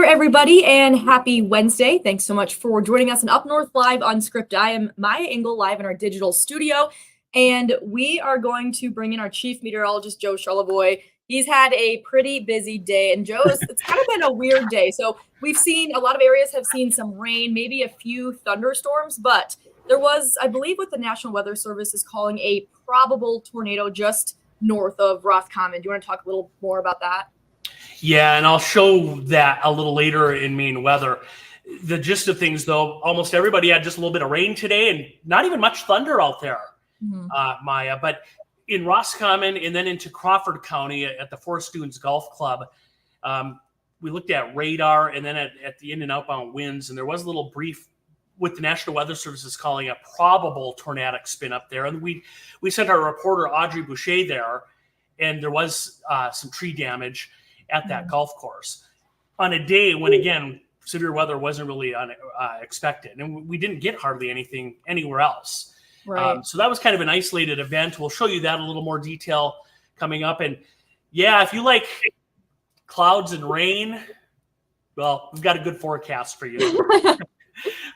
everybody, and happy Wednesday. Thanks so much for joining us in Up North Live Unscripted. I am Maya Engel, live in our digital studio, and we are going to bring in our chief meteorologist, Joe Charlevoix. He's had a pretty busy day, and it's kind of been a weird day. So we've seen a lot of areas have seen some rain, maybe a few thunderstorms, but there was, I believe, what the National Weather Service is calling a probable tornado just north of Roscommon. Do you want to talk a little more about that? Yeah, and I'll show that a little later in Maine weather. The gist of things, though, almost everybody had just a little bit of rain today and not even much thunder out there, Maya. But in Roscommon and then into Crawford County at the Forest Dunes Golf Club, we looked at radar and then at the in and outbound winds, and there was a little brief with the National Weather Service calling a probable tornadic spin up there. And we sent our reporter, Audrey Boucher, there, and there was some tree damage at that golf course on a day when, again, severe weather wasn't really expected. And we didn't get hardly anything anywhere else. Right. So that was kind of an isolated event. We'll show you that in a little more detail coming up. And yeah, if you like clouds and rain, well, we've got a good forecast for you.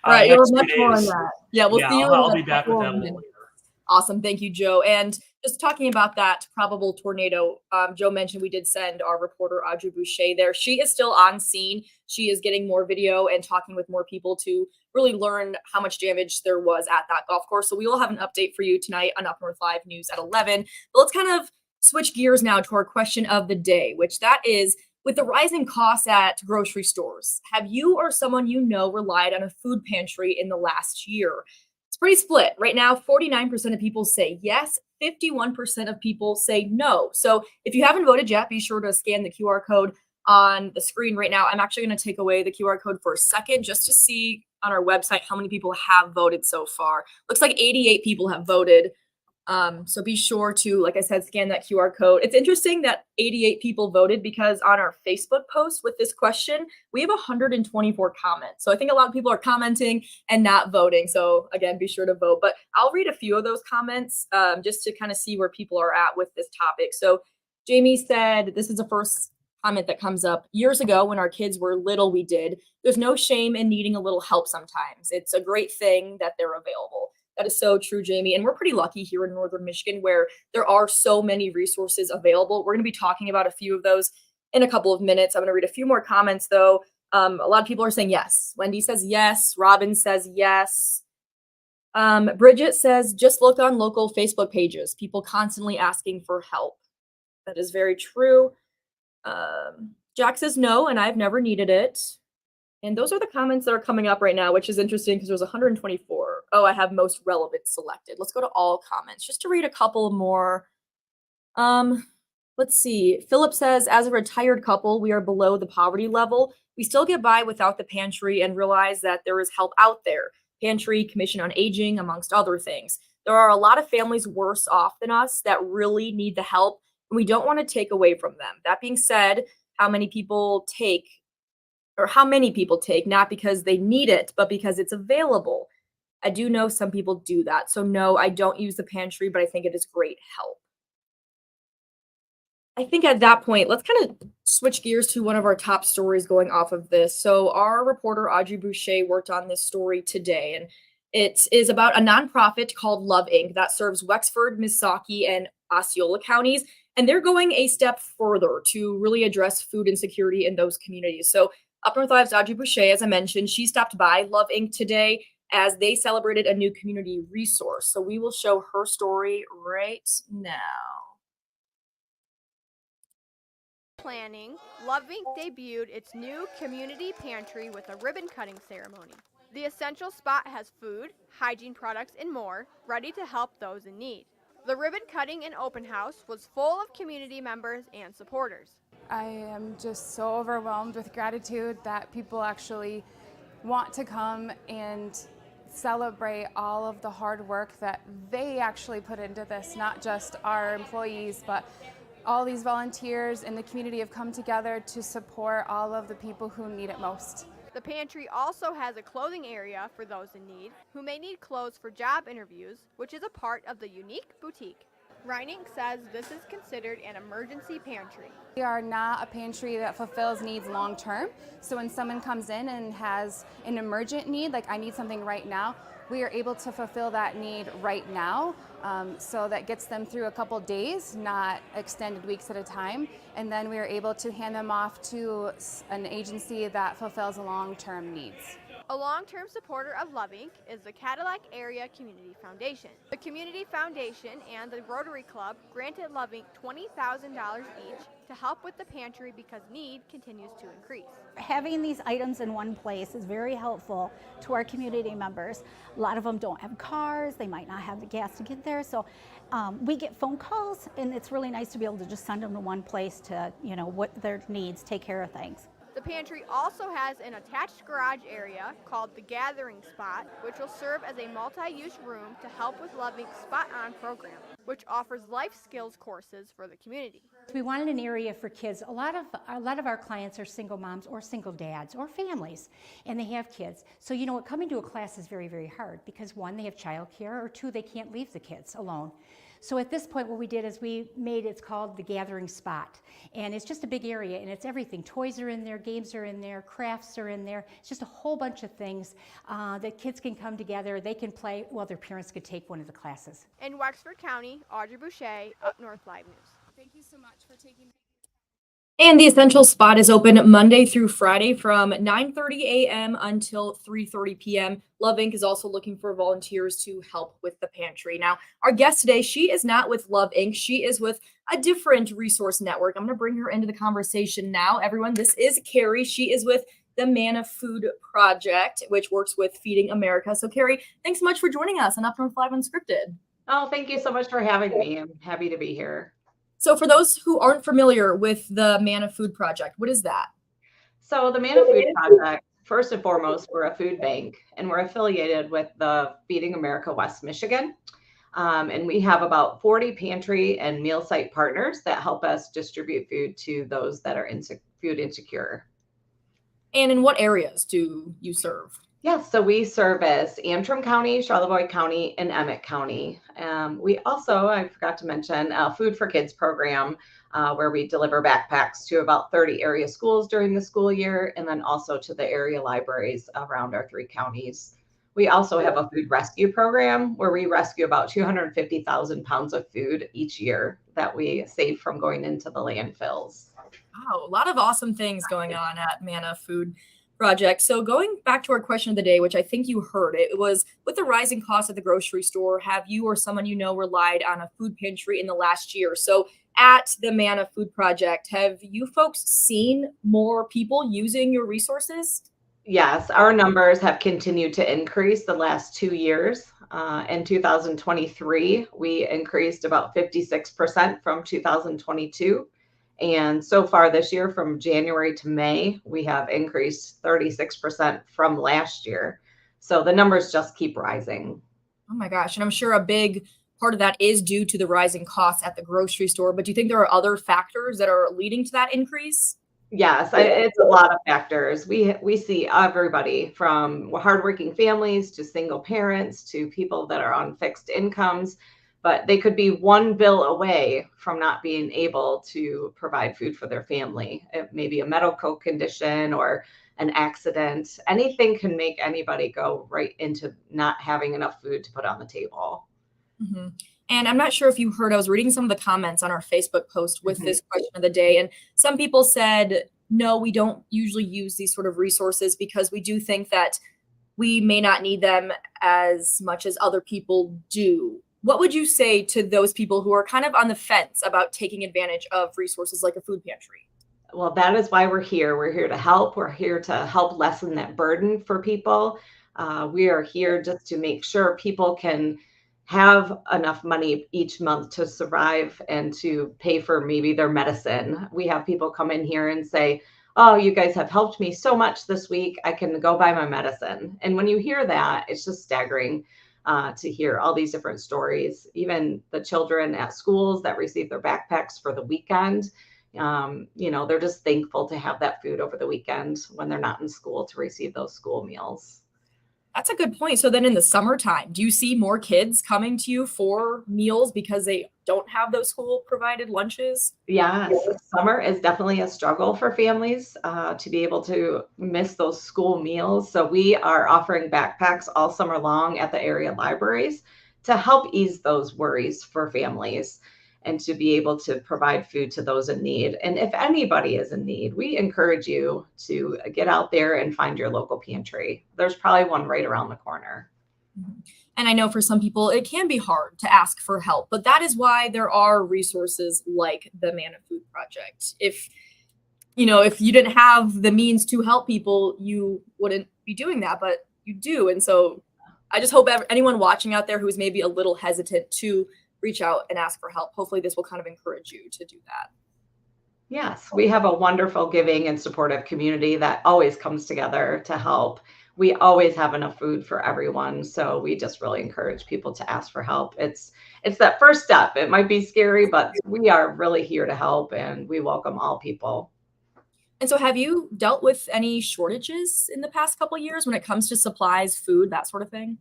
Right. You're much more on that. Yeah, we'll see you. I'll be back with that a little later. Awesome. Thank you, Joe. And just talking about that probable tornado, Joe mentioned we did send our reporter, Audrey Boucher, there. She is still on scene. She is getting more video and talking with more people to really learn how much damage there was at that golf course. So we will have an update for you tonight on Up North Live News at 11. But let's kind of switch gears now to our question of the day, which that is, with the rising costs at grocery stores, have you or someone you know relied on a food pantry in the last year? Pretty split. Right now, 49% of people say yes, 51% of people say no. So if you haven't voted yet, be sure to scan the QR code on the screen right now. I'm actually going to take away the QR code for a second just to see on our website how many people have voted so far. Looks like 88 people have voted. So be sure to, like I said, scan that QR code. It's interesting that 88 people voted because on our Facebook post with this question, we have 124 comments. So I think a lot of people are commenting and not voting. So again, be sure to vote. But I'll read a few of those comments just to kind of see where people are at with this topic. So Jamie said, this is the first comment that comes up. Years ago, when our kids were little, we did. There's no shame in needing a little help sometimes. It's a great thing that they're available. That is so true, Jamie. And we're pretty lucky here in Northern Michigan where there are so many resources available. We're going to be talking about a few of those in a couple of minutes. I'm going to read a few more comments, though. A lot of people are saying yes. Wendy says yes. Robin says yes. Bridget says, just look on local Facebook pages. People constantly asking for help. That is very true. Jack says no, and I've never needed it. And those are the comments that are coming up right now, which is interesting because there's 124. Oh, I have most relevant selected. Let's go to all comments just to read a couple more. Let's see. Philip says, as a retired couple, we are below the poverty level. We still get by without the pantry and realize that there is help out there. Pantry, Commission on Aging, amongst other things. There are a lot of families worse off than us that really need the help, and we don't want to take away from them. That being said, how many people take, not because they need it, but because it's available. I do know some people do that. So no, I don't use the pantry, but I think it is great help. I think at that point, let's kind of switch gears to one of our top stories going off of this. So our reporter, Audrey Boucher, worked on this story today, and it is about a nonprofit called Love Inc. that serves Wexford, Missaukee, and Osceola counties. And they're going a step further to really address food insecurity in those communities. So Up North Live's Audrey Boucher, as I mentioned, she stopped by Love Inc. today as they celebrated a new community resource. So we will show her story right now. Planning, Love Inc. debuted its new community pantry with a ribbon cutting ceremony. The essential spot has food, hygiene products, and more, ready to help those in need. The ribbon cutting and open house was full of community members and supporters. I am just so overwhelmed with gratitude that people actually want to come and celebrate all of the hard work that they actually put into this, not just our employees, but all these volunteers in the community have come together to support all of the people who need it most. The pantry also has a clothing area for those in need who may need clothes for job interviews, which is a part of the unique boutique. Reining says this is considered an emergency pantry. We are not a pantry that fulfills needs long term. So when someone comes in and has an emergent need, like I need something right now, we are able to fulfill that need right now. So that gets them through a couple days, not extended weeks at a time. And then we are able to hand them off to an agency that fulfills long-term needs. A long-term supporter of Love Inc. is the Cadillac Area Community Foundation. The Community Foundation and the Rotary Club granted Love Inc. $20,000 each to help with the pantry because need continues to increase. Having these items in one place is very helpful to our community members. A lot of them don't have cars, they might not have the gas to get there, so we get phone calls, and it's really nice to be able to just send them to one place to, what their needs, take care of things. The pantry also has an attached garage area called the Gathering Spot, which will serve as a multi-use room to help with Love Inc.'s Spot On program, which offers life skills courses for the community. We wanted an area for kids. A lot of our clients are single moms or single dads or families, and they have kids. So coming to a class is very, very hard because one, they have childcare, or two, they can't leave the kids alone. So at this point, what we did is it's called the Gathering Spot. And it's just a big area, and it's everything. Toys are in there, games are in there, crafts are in there. It's just a whole bunch of things that kids can come together, they can play, while their parents could take one of the classes. In Wexford County, Audrey Boucher, UpNorthLive News. Thank you so much for taking. And the Essential Spot is open Monday through Friday from 9:30 a.m. until 3:30 p.m. Love Inc. is also looking for volunteers to help with the pantry. Now, our guest today, she is not with Love Inc. She is with a different resource network. I'm going to bring her into the conversation now. Everyone, this is Carrie. She is with the Manna Food Project, which works with Feeding America. So, Carrie, thanks so much for joining us on UpNorthLive Unscripted. Oh, thank you so much for having me. I'm happy to be here. So for those who aren't familiar with the Manna Food Project, what is that? So the Manna Food Project, first and foremost, we're a food bank, and we're affiliated with the Feeding America West Michigan. And we have about 40 pantry and meal site partners that help us distribute food to those that are food insecure. And in what areas do you serve? Yes, so we service Antrim County, Charlevoix County, and Emmett County. We also, I forgot to mention, a Food for Kids program where we deliver backpacks to about 30 area schools during the school year, and then also to the area libraries around our 3 counties. We also have a food rescue program where we rescue about 250,000 pounds of food each year that we save from going into the landfills. Wow, a lot of awesome things going on at Manna Food Project. So going back to our question of the day, which I think you heard, it was, with the rising costs at the grocery store, have you or someone you know relied on a food pantry in the last year? So at the Manna Food Project, have you folks seen more people using your resources? Yes, our numbers have continued to increase the last 2 years. In 2023, we increased about 56% from 2022. And so far this year, from January to May, we have increased 36% from last year. So the numbers just keep rising. Oh my gosh. And I'm sure a big part of that is due to the rising costs at the grocery store. But do you think there are other factors that are leading to that increase? Yes, it's a lot of factors. We see everybody from hardworking families to single parents to people that are on fixed incomes. But they could be one bill away from not being able to provide food for their family. It may be a medical condition or an accident. Anything can make anybody go right into not having enough food to put on the table. Mm-hmm. And I'm not sure if you heard, I was reading some of the comments on our Facebook post with this question of the day. And some people said, no, we don't usually use these sort of resources because we do think that we may not need them as much as other people do. What would you say to those people who are kind of on the fence about taking advantage of resources like a food pantry? Well, that is why we're here. We're here to help. We're here to help lessen that burden for people. We are here just to make sure people can have enough money each month to survive and to pay for maybe their medicine. We have people come in here and say, oh, you guys have helped me so much this week. I can go buy my medicine. And when you hear that, it's just staggering. To hear all these different stories, even the children at schools that receive their backpacks for the weekend, they're just thankful to have that food over the weekend when they're not in school to receive those school meals. That's a good point. So then in the summertime, do you see more kids coming to you for meals because they don't have those school provided lunches? Yes, summer is definitely a struggle for families to be able to miss those school meals. So we are offering backpacks all summer long at the area libraries to help ease those worries for families and to be able to provide food to those in need. And if anybody is in need, we encourage you to get out there and find your local pantry. There's probably one right around the corner. Mhm. And I know for some people it can be hard to ask for help, but that is why there are resources like the Man of Food Project. If you didn't have the means to help people, you wouldn't be doing that, but you do. And so I just hope anyone watching out there who's maybe a little hesitant to reach out and ask for help, hopefully this will kind of encourage you to do that. Yes, we have a wonderful giving and supportive community that always comes together to help. We always have enough food for everyone, so we just really encourage people to ask for help. It's that first step. It might be scary, but we are really here to help and we welcome all people. And so have you dealt with any shortages in the past couple years when it comes to supplies, food, that sort of thing?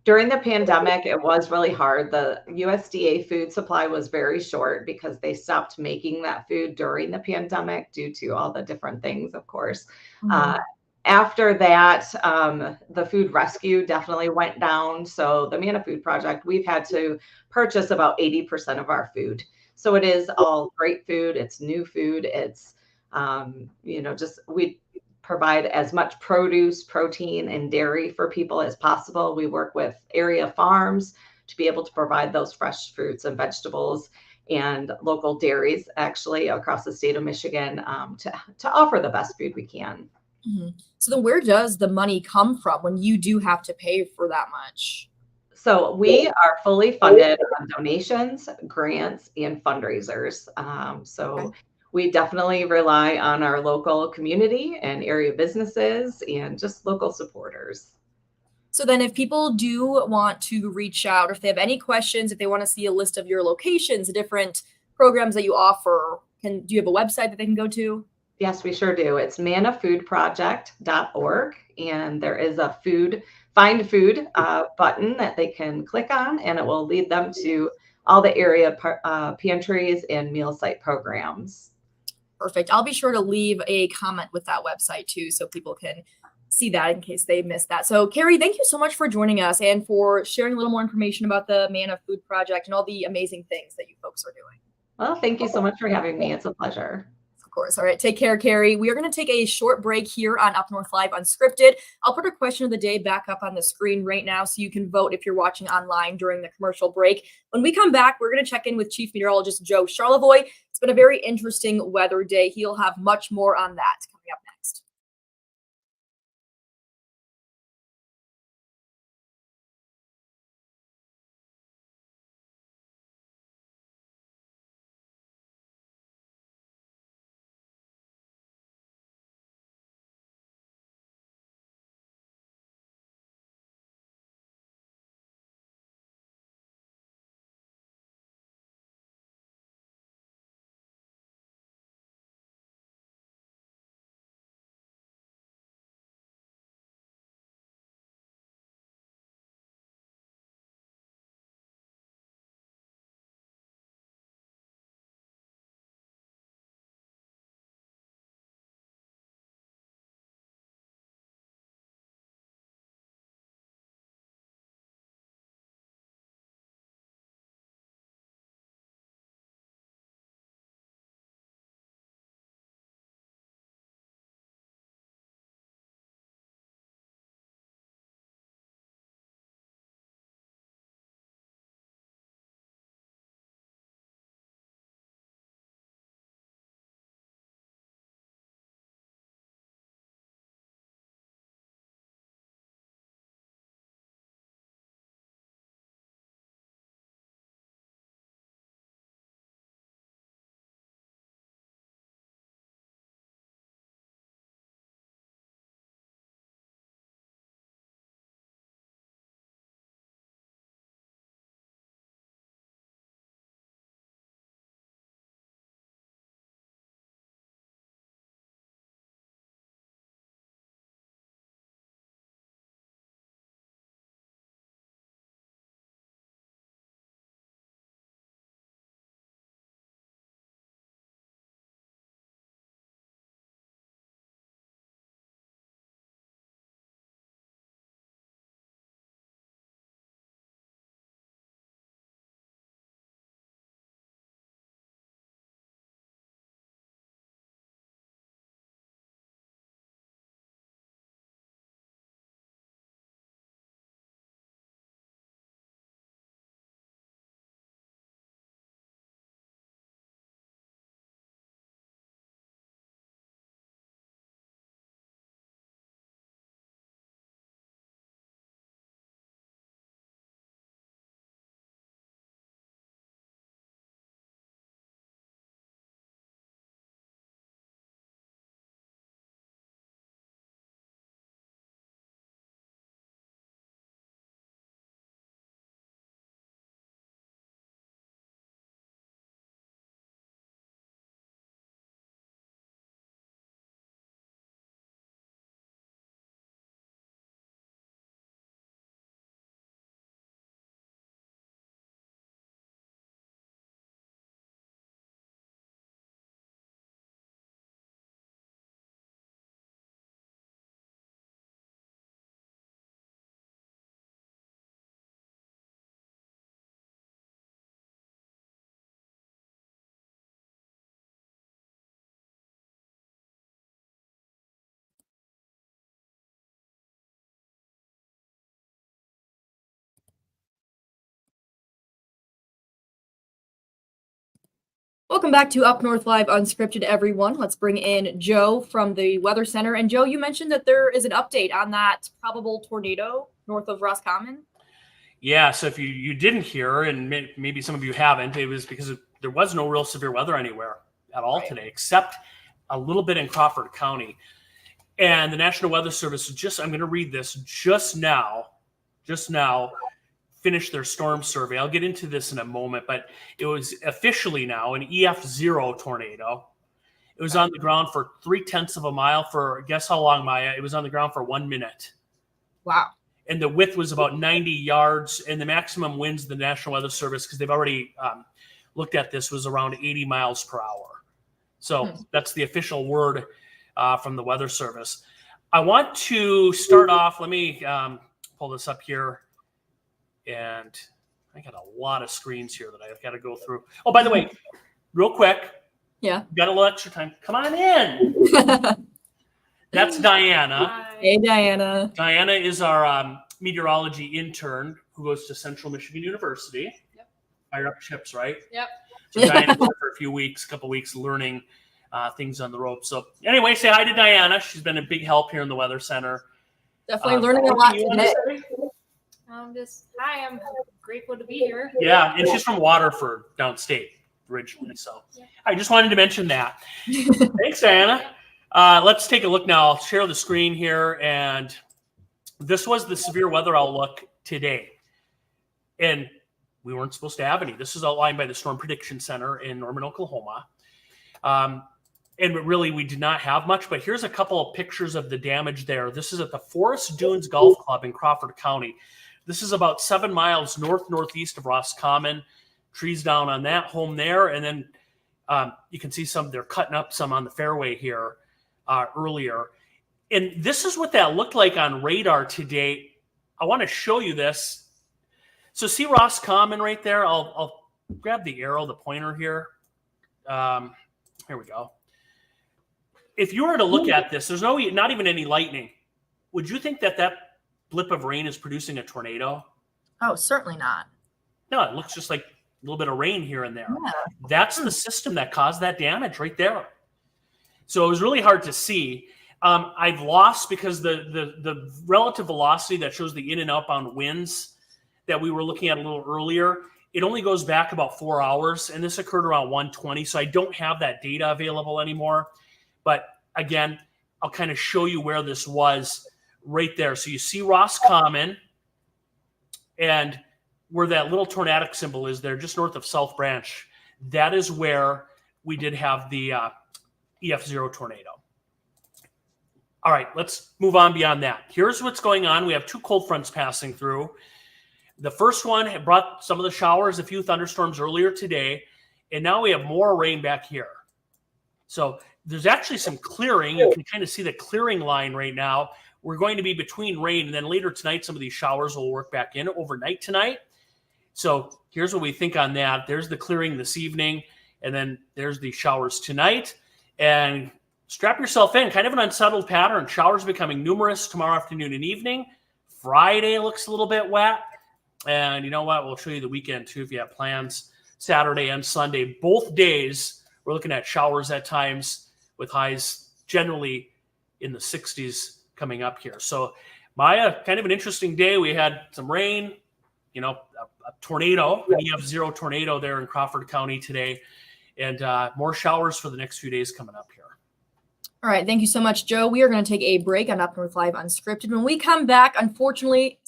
During the pandemic, it was really hard. The USDA food supply was very short because they stopped making that food during the pandemic due to all the different things, of course. Uh, Mhm. After that, the food rescue definitely went down. So the Mana Food Project, we've had to purchase about 80% of our food. So it is all great food. It's new food. It's, just we provide as much produce, protein, and dairy for people as possible. We work with area farms to be able to provide those fresh fruits and vegetables and local dairies actually across the state of Michigan to offer the best food we can. Mhm. So then where does the money come from when you do have to pay for that much? So we are fully funded on donations, grants, and fundraisers. Okay. So we definitely rely on our local community and area businesses and just local supporters. So then if people do want to reach out, or if they have any questions, if they want to see a list of your locations, the different programs that you offer, do you have a website that they can go to? Yes, we sure do. It's manafoodproject.org, and there is a find food button that they can click on, and it will lead them to all the area pantries and meal site programs. Perfect. I'll be sure to leave a comment with that website too, so people can see that in case they missed that. So, Carrie, thank you so much for joining us and for sharing a little more information about the Mana Food Project and all the amazing things that you folks are doing. Well, thank you so much for having me. It's a pleasure. Of course. All right. Take care, Carrie. We are going to take a short break here on Up North Live Unscripted. I'll put a question of the day back up on the screen right now so you can vote if you're watching online during the commercial break. When we come back, we're going to check in with Chief Meteorologist Joe Charlevoix. It's been a very interesting weather day. He'll have much more on that coming up next. Welcome back to Up North Live Unscripted, everyone. Let's bring in Joe from the Weather Center. And Joe, you mentioned that there is an update on that probable tornado north of Roscommon. Yeah, so if you didn't hear, and maybe some of you haven't, it was because there was no real severe weather anywhere at all today, except a little bit in Crawford County. And the National Weather Service I'm going to read this, just now finished their storm survey. I'll get into this in a moment, but it was officially now an EF0 tornado. It was on the ground for 0.3 of a mile for, guess how long, Maya? It was on the ground for 1 minute. Wow. And the width was about 90 yards, and the maximum winds of the National Weather Service, because they've already looked at this, was around 80 miles per hour. So that's the official word from the Weather Service. I want to start off, let me pull this up here, and I got a lot of screens here that I've got to go through. Oh, by the way, real quick, got a little extra time. Come on in. That's Diana. Hey, Diana. Diana is our meteorology intern who goes to Central Michigan University. Yep. Fire up chips, right? Yep. So Diana's there for a couple weeks, learning things on the rope. So anyway, say hi to Diana. She's been a big help here in the Weather Center. Definitely learning a lot today. Hi, I'm grateful to be here. Yeah, and she's from Waterford, downstate originally. So I just wanted to mention that. Thanks, Diana. Let's take a look now. I'll share the screen here, and this was the severe weather outlook today. And we weren't supposed to have any. This is outlined by the Storm Prediction Center in Norman, Oklahoma. And really, we did not have much, but here's a couple of pictures of the damage there. This is at the Forest Dunes Golf Club in Crawford County. This is about 7 miles northeast of Roscommon. Trees down on that home there, and then you can see they're cutting up some on the fairway here earlier. And this is what that looked like on radar today. I want to show you this. So see Roscommon right there? I'll grab the arrow, the pointer here. Here we go. If you were to look at this, there's not even any lightning. Would you think that blip of rain is producing a tornado? Oh, certainly not. No, it looks just like a little bit of rain here and there. Yeah. That's the system that caused that damage right there. So it was really hard to see. I've lost because the relative velocity that shows the in and outbound winds that we were looking at a little earlier, it only goes back about 4 hours, and this occurred around 1:20. So I don't have that data available anymore. But again, I'll kind of show you where this was right there. So you see Roscommon, and where that little tornadic symbol is there, just north of South Branch, that is where we did have the EF0 tornado. All right, let's move on beyond that. Here's what's going on. We have 2 cold fronts passing through. The first one had brought some of the showers, a few thunderstorms earlier today, and now we have more rain back here. So there's actually some clearing. You can kind of see the clearing line right now. We're going to be between rain, and then later tonight, some of these showers will work back in overnight tonight. So here's what we think on that. There's the clearing this evening, and then there's the showers tonight. And strap yourself in, kind of an unsettled pattern. Showers becoming numerous tomorrow afternoon and evening. Friday looks a little bit wet. And you know what? We'll show you the weekend too if you have plans. Saturday and Sunday, both days, we're looking at showers at times with highs generally in the 60s coming up here. So Maya, kind of an interesting day. We had some rain, a tornado, an EF0 tornado there in Crawford County today, and more showers for the next few days coming up here. All right. Thank you so much, Joe. We are going to take a break on Up North Live Unscripted. When we come back, unfortunately,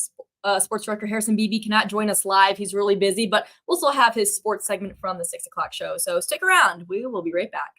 Sports Director Harrison Beebe cannot join us live. He's really busy, but we'll still have his sports segment from the 6 o'clock show. So stick around. We will be right back.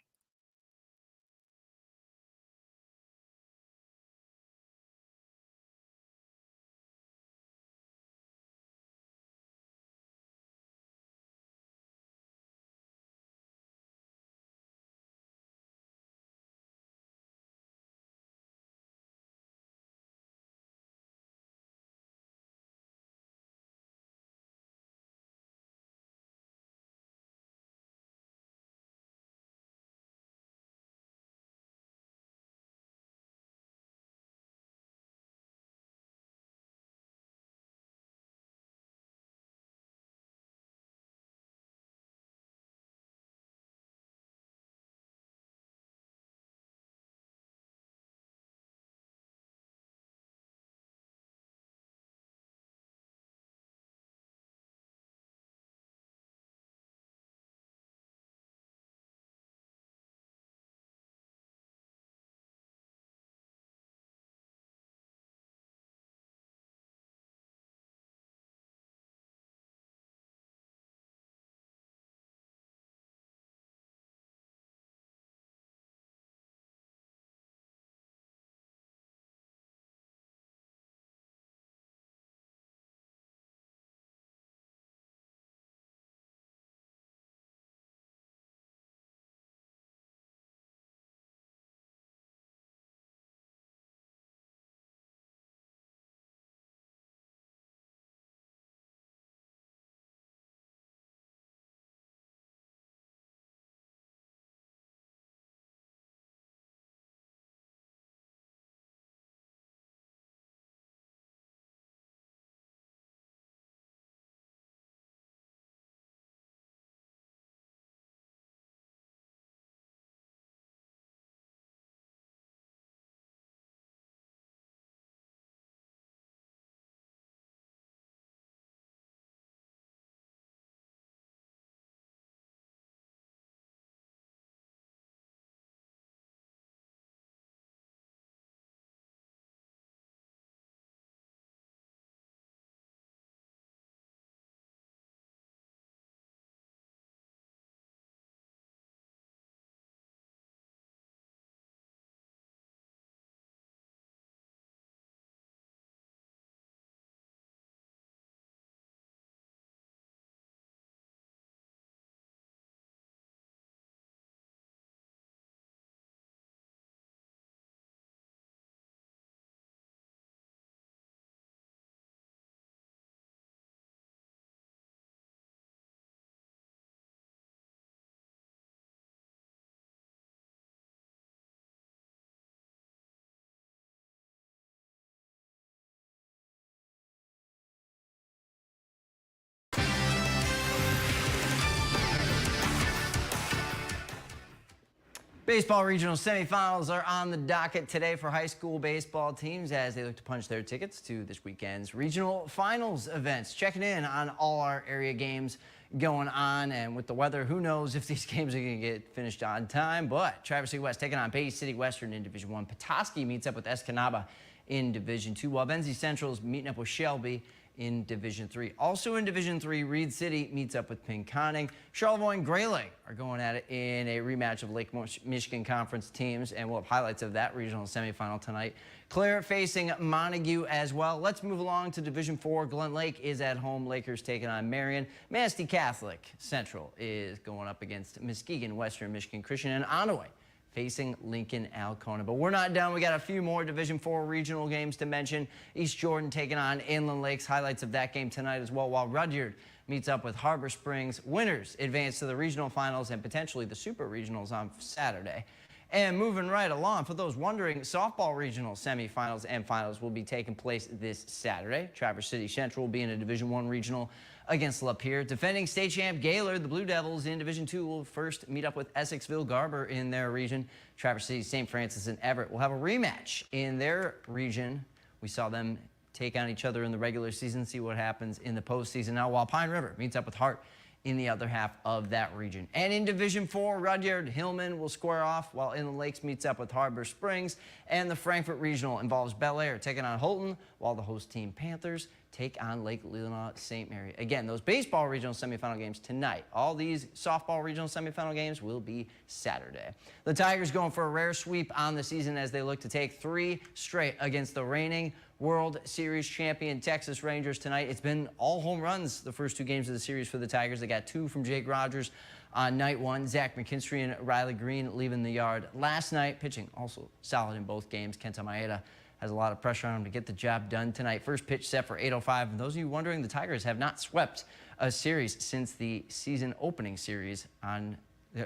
Baseball regional semifinals are on the docket today for high school baseball teams as they look to punch their tickets to this weekend's regional finals events. Checking in on all our area games going on, and with the weather, who knows if these games are going to get finished on time. But Traverse City West taking on Bay City Western in Division 1. Petoskey meets up with Escanaba in Division 2, while Benzie Central is meeting up with Shelby in Division 3. Also in Division 3, Reed City meets up with Pinconning. Charlevoix and Gray Lake are going at it in a rematch of Lake Michigan Conference teams, and we'll have highlights of that regional semifinal tonight. Clare facing Montague as well. Let's move along to Division 4. Glen Lake is at home. Lakers taking on Marion. Manistee Catholic Central is going up against Muskegon Western Michigan Christian, and Onaway facing Lincoln Alcona. But we're not done. We got a few more Division 4 regional games to mention. East Jordan taking on Inland Lakes. Highlights of that game tonight as well, while Rudyard meets up with Harbor Springs. Winners advance to the regional finals and potentially the super regionals on Saturday. And moving right along, for those wondering, softball regional semifinals and finals will be taking place this Saturday. Traverse City Central will be in a Division 1 regional against Lapeer. Defending state champ Gaylord, the Blue Devils in Division 2 will first meet up with Essexville Garber in their region. Traverse City, St. Francis, and Everett will have a rematch in their region. We saw them take on each other in the regular season, see what happens in the postseason now, while Pine River meets up with Hart in the other half of that region. And in Division 4, Rudyard Hillman will square off, while Inland Lakes meets up with Harbor Springs. And the Frankfort Regional involves Bel Air taking on Holton, while the host team Panthers take on Lake Leelanau St. Mary. Again, those baseball regional semifinal games tonight. All these softball regional semifinal games will be Saturday. The Tigers going for a rare sweep on the season as they look to take 3 straight against the reigning World Series champion Texas Rangers tonight. It's been all home runs the first 2 games of the series for the Tigers. They got 2 from Jake Rogers on night 1. Zach McKinstry and Riley Green leaving the yard last night. Pitching also solid in both games. Kenta Maeda has a lot of pressure on him to get the job done tonight. First pitch set for 8:05. And those of you wondering, the Tigers have not swept a series since the season opening series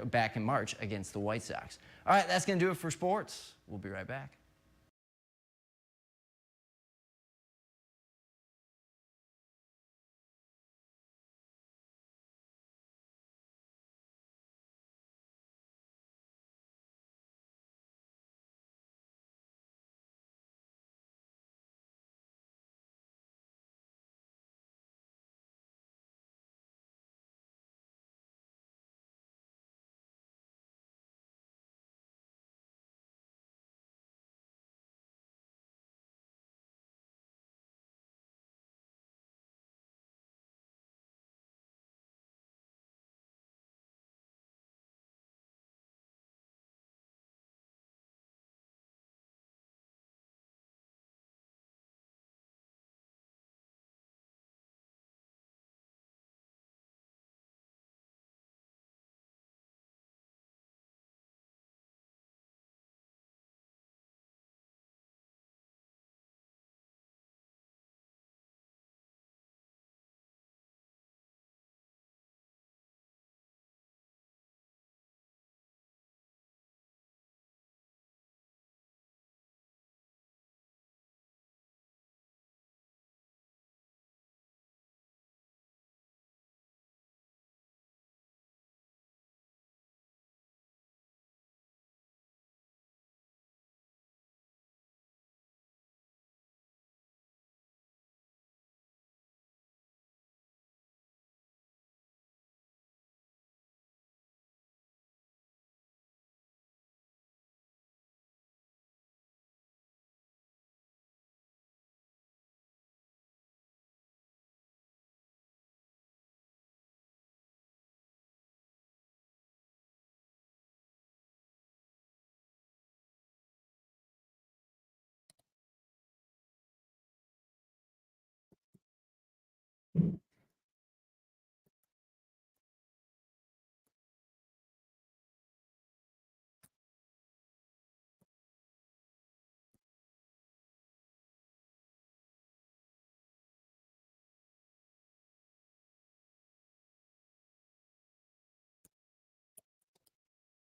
back in March against the White Sox. All right, that's going to do it for sports. We'll be right back.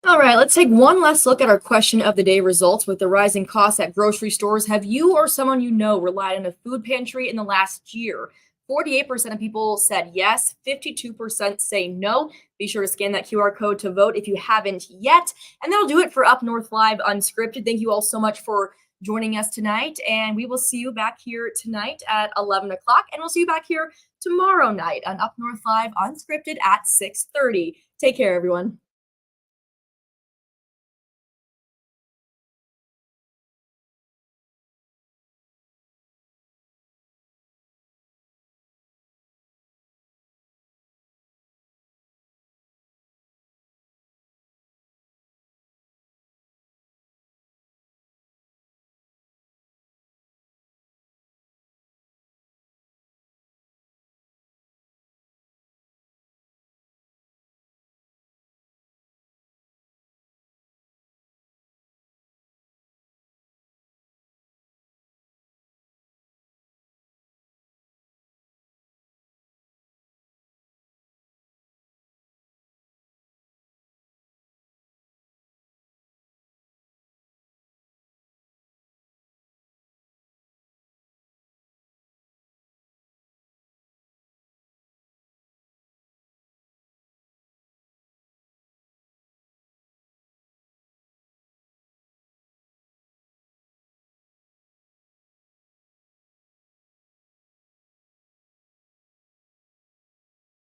All right, let's take one last look at our question of the day results. With the rising costs at grocery stores, have you or someone you know relied on a food pantry in the last year? 48% of people said yes, 52% say no. Be sure to scan that QR code to vote if you haven't yet. And that'll do it for Up North Live Unscripted. Thank you all so much for joining us tonight. And we will see you back here tonight at 11 o'clock. And we'll see you back here tomorrow night on Up North Live Unscripted at 6:30. Take care, everyone.